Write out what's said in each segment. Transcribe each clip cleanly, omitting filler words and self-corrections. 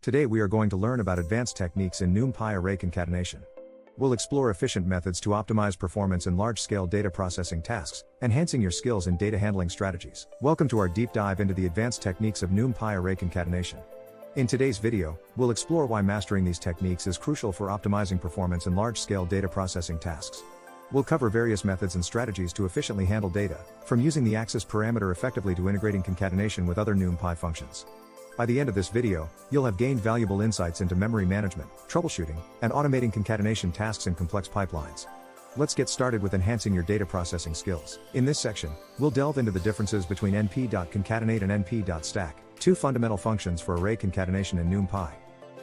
Today we are going to learn about advanced techniques in NumPy Array Concatenation. We'll explore efficient methods to optimize performance in large-scale data processing tasks, enhancing your skills in data handling strategies. Welcome to our deep dive into the advanced techniques of NumPy Array Concatenation. In today's video, we'll explore why mastering these techniques is crucial for optimizing performance in large-scale data processing tasks. We'll cover various methods and strategies to efficiently handle data, from using the axis parameter effectively to integrating concatenation with other NumPy functions. By the end of this video, you'll have gained valuable insights into memory management, troubleshooting, and automating concatenation tasks in complex pipelines. Let's get started with enhancing your data processing skills. In this section, we'll delve into the differences between np.concatenate and np.stack, two fundamental functions for array concatenation in NumPy.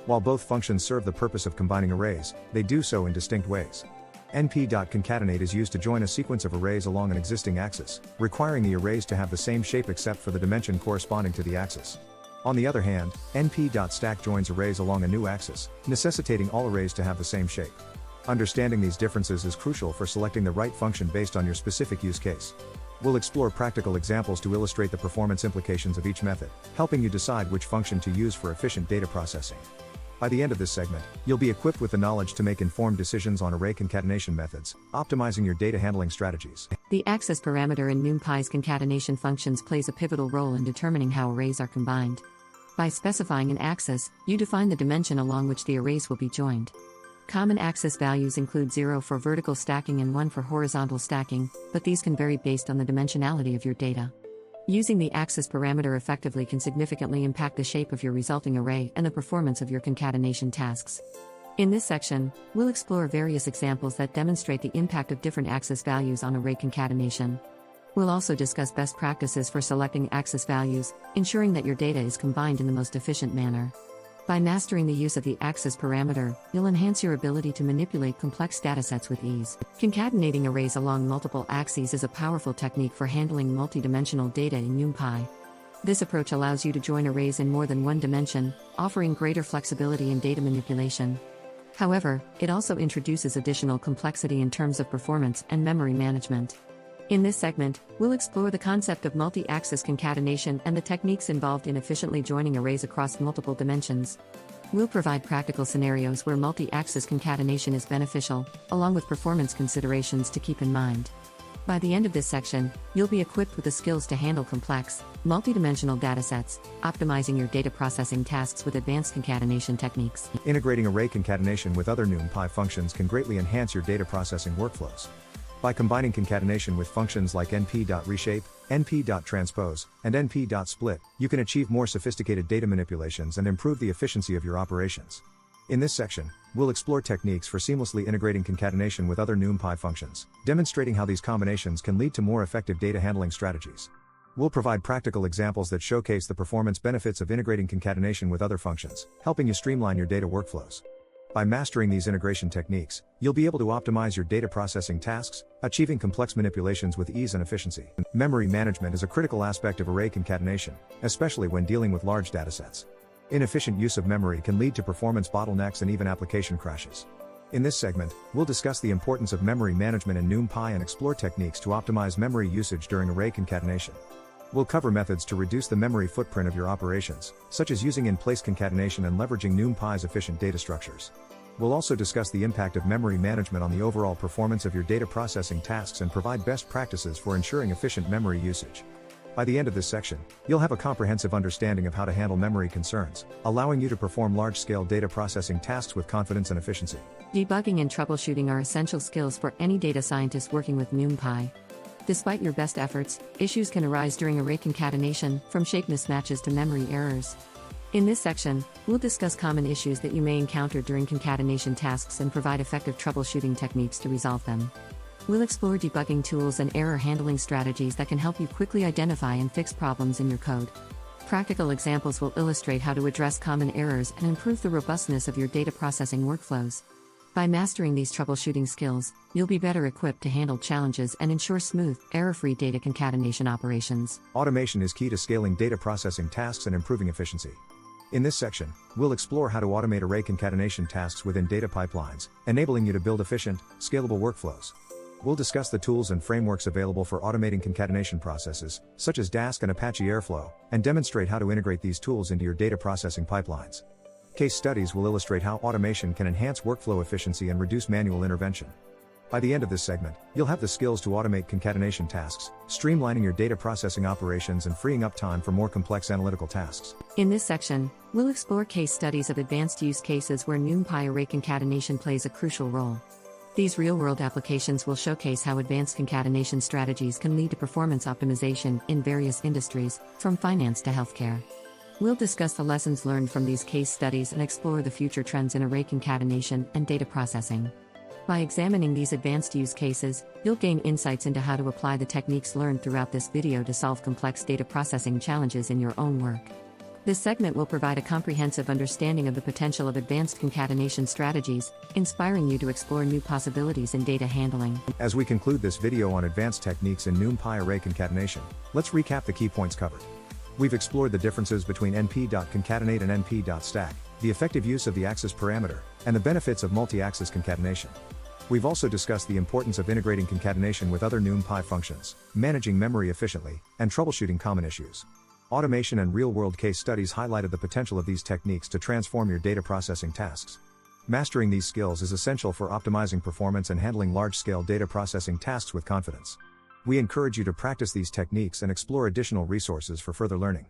While both functions serve the purpose of combining arrays, they do so in distinct ways. np.concatenate is used to join a sequence of arrays along an existing axis, requiring the arrays to have the same shape except for the dimension corresponding to the axis. On the other hand, np.stack joins arrays along a new axis, necessitating all arrays to have the same shape. Understanding these differences is crucial for selecting the right function based on your specific use case. We'll explore practical examples to illustrate the performance implications of each method, helping you decide which function to use for efficient data processing. By the end of this segment, you'll be equipped with the knowledge to make informed decisions on array concatenation methods, optimizing your data handling strategies. The axis parameter in NumPy's concatenation functions plays a pivotal role in determining how arrays are combined. By specifying an axis, you define the dimension along which the arrays will be joined. Common axis values include 0 for vertical stacking and 1 for horizontal stacking, but these can vary based on the dimensionality of your data. Using the axis parameter effectively can significantly impact the shape of your resulting array and the performance of your concatenation tasks. In this section, we'll explore various examples that demonstrate the impact of different axis values on array concatenation. We'll also discuss best practices for selecting axis values, ensuring that your data is combined in the most efficient manner. By mastering the use of the axis parameter, you'll enhance your ability to manipulate complex datasets with ease. Concatenating arrays along multiple axes is a powerful technique for handling multidimensional data in NumPy. This approach allows you to join arrays in more than one dimension, offering greater flexibility in data manipulation. However, it also introduces additional complexity in terms of performance and memory management. In this segment, we'll explore the concept of multi-axis concatenation and the techniques involved in efficiently joining arrays across multiple dimensions. We'll provide practical scenarios where multi-axis concatenation is beneficial, along with performance considerations to keep in mind. By the end of this section, you'll be equipped with the skills to handle complex, multidimensional datasets, optimizing your data processing tasks with advanced concatenation techniques. Integrating array concatenation with other NumPy functions can greatly enhance your data processing workflows. By combining concatenation with functions like np.reshape, np.transpose, and np.split, you can achieve more sophisticated data manipulations and improve the efficiency of your operations. In this section, we'll explore techniques for seamlessly integrating concatenation with other NumPy functions, demonstrating how these combinations can lead to more effective data handling strategies. We'll provide practical examples that showcase the performance benefits of integrating concatenation with other functions, helping you streamline your data workflows. By mastering these integration techniques, you'll be able to optimize your data processing tasks, achieving complex manipulations with ease and efficiency. Memory management is a critical aspect of array concatenation, especially when dealing with large datasets. Inefficient use of memory can lead to performance bottlenecks and even application crashes. In this segment, we'll discuss the importance of memory management in NumPy and explore techniques to optimize memory usage during array concatenation. We'll cover methods to reduce the memory footprint of your operations, such as using in-place concatenation and leveraging NumPy's efficient data structures. We'll also discuss the impact of memory management on the overall performance of your data processing tasks and provide best practices for ensuring efficient memory usage. By the end of this section, you'll have a comprehensive understanding of how to handle memory concerns, allowing you to perform large-scale data processing tasks with confidence and efficiency. Debugging and troubleshooting are essential skills for any data scientist working with NumPy. Despite your best efforts, issues can arise during array concatenation, from shape mismatches to memory errors. In this section, we'll discuss common issues that you may encounter during concatenation tasks and provide effective troubleshooting techniques to resolve them. We'll explore debugging tools and error handling strategies that can help you quickly identify and fix problems in your code. Practical examples will illustrate how to address common errors and improve the robustness of your data processing workflows. By mastering these troubleshooting skills, you'll be better equipped to handle challenges and ensure smooth, error-free data concatenation operations. Automation is key to scaling data processing tasks and improving efficiency. In this section, we'll explore how to automate array concatenation tasks within data pipelines, enabling you to build efficient, scalable workflows. We'll discuss the tools and frameworks available for automating concatenation processes, such as Dask and Apache Airflow, and demonstrate how to integrate these tools into your data processing pipelines. Case studies will illustrate how automation can enhance workflow efficiency and reduce manual intervention. By the end of this segment, you'll have the skills to automate concatenation tasks, streamlining your data processing operations and freeing up time for more complex analytical tasks. In this section, we'll explore case studies of advanced use cases where NumPy Array Concatenation plays a crucial role. These real-world applications will showcase how advanced concatenation strategies can lead to performance optimization in various industries, from finance to healthcare. We'll discuss the lessons learned from these case studies and explore the future trends in array concatenation and data processing. By examining these advanced use cases, you'll gain insights into how to apply the techniques learned throughout this video to solve complex data processing challenges in your own work. This segment will provide a comprehensive understanding of the potential of advanced concatenation strategies, inspiring you to explore new possibilities in data handling. As we conclude this video on advanced techniques in NumPy Array Concatenation, let's recap the key points covered. We've explored the differences between np.concatenate and np.stack, the effective use of the axis parameter, and the benefits of multi-axis concatenation. We've also discussed the importance of integrating concatenation with other NumPy functions, managing memory efficiently, and troubleshooting common issues. Automation and real-world case studies highlighted the potential of these techniques to transform your data processing tasks. Mastering these skills is essential for optimizing performance and handling large-scale data processing tasks with confidence. We encourage you to practice these techniques and explore additional resources for further learning.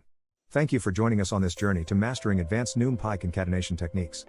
Thank you for joining us on this journey to mastering advanced NumPy concatenation techniques.